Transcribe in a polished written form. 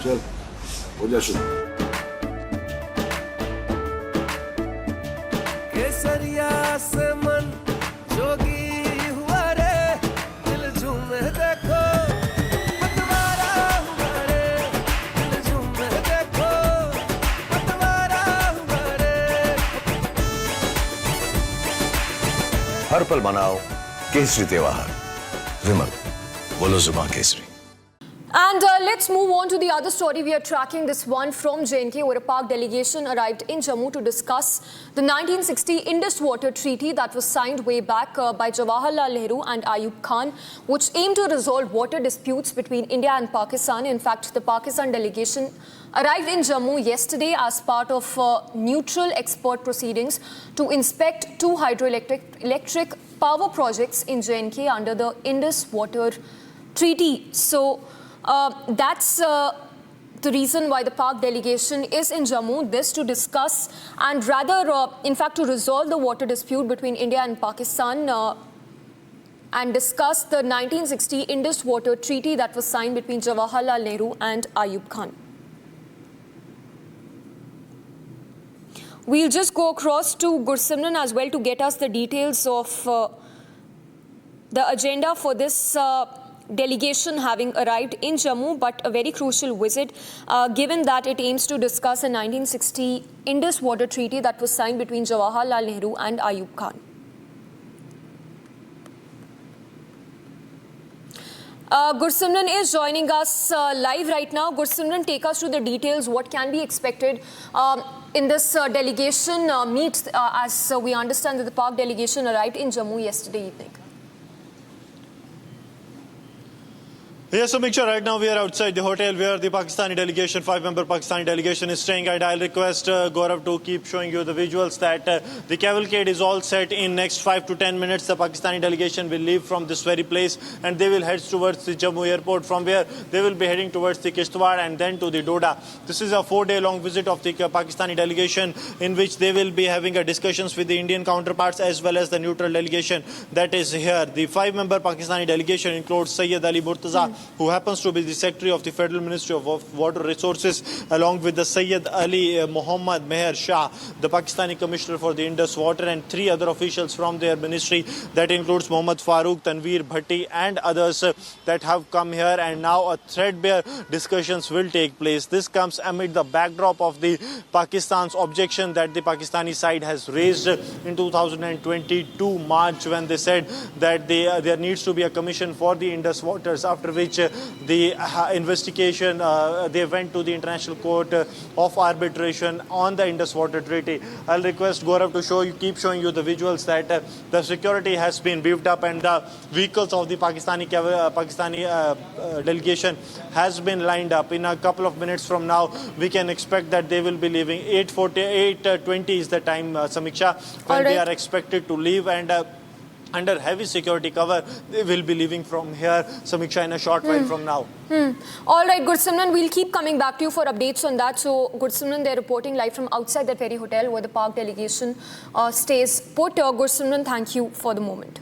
चल हो जा शुरू। केसरिया से मन जोगी हुआ रे, दिल झूमे देखो पतवारा हुआ रे, दिल झूमे देखो पतवारा हुआ रे। हर पल मनाओ केसरी त्योहार। विमल, बोलो जुबान Kesari. And let's move on to the other story we are tracking, this one from JNK, where a Pak delegation arrived in Jammu to discuss the 1960 Indus Water Treaty that was signed way back by Jawaharlal Nehru and Ayub Khan, which aimed to resolve water disputes between India and Pakistan. In fact, the Pakistan delegation arrived in Jammu yesterday as part of neutral expert proceedings to inspect two hydroelectric power projects in JNK under the Indus Water Treaty. So that's the reason why the Pak delegation is in Jammu, this to discuss and rather, in fact, to resolve the water dispute between India and Pakistan and discuss the 1960 Indus Water Treaty that was signed between Jawaharlal Nehru and Ayub Khan. We'll just go across to Gursimran as well to get us the details of the agenda for this delegation having arrived in Jammu, but a very crucial visit given that it aims to discuss a 1960 Indus Water Treaty that was signed between Jawaharlal Nehru and Ayub Khan. Gursimran is joining us live right now. Gursimran, take us through the details. What can be expected in this delegation meet as we understand that the Pak delegation arrived in Jammu yesterday evening? Yes, Samiksha, right now we are outside the hotel where the Pakistani delegation, 5-member Pakistani delegation is staying, and I'll request Gaurav to keep showing you the visuals that the cavalcade is all set. In next 5 to 10 minutes, the Pakistani delegation will leave from this very place and they will head towards the Jammu airport, from where they will be heading towards the Kishtwar and then to the Doda. This is a 4-day-long visit of the Pakistani delegation in which they will be having discussions with the Indian counterparts as well as the neutral delegation that is here. The 5-member Pakistani delegation includes Sayyid Ali Murtaza, who happens to be the Secretary of the Federal Ministry of Water Resources, along with the Sayyid Ali Muhammad Meher Shah, the Pakistani Commissioner for the Indus Water, and 3 other officials from their ministry. That includes Mohammad Farooq, Tanveer Bhatti and others that have come here, and now a threadbare discussions will take place. This comes amid the backdrop of the Pakistan's objection that the Pakistani side has raised in 2022 March, when they said that there needs to be a commission for the Indus waters, after which the investigation, they went to the International Court of Arbitration on the Indus Water Treaty. I'll request Gaurav to keep showing you the visuals that the security has been beefed up and the vehicles of the Pakistani delegation has been lined up. In a couple of minutes from now, we can expect that they will be leaving. 8:20 is the time, Samiksha, when they are expected to leave, and under heavy security cover, they will be leaving from here, Samiksha, in a short while from now. All right, Gursimran, we'll keep coming back to you for updates on that. So, Gursimran, they're reporting live from outside that very hotel where the Pak delegation stays put. Gursimran, thank you for the moment.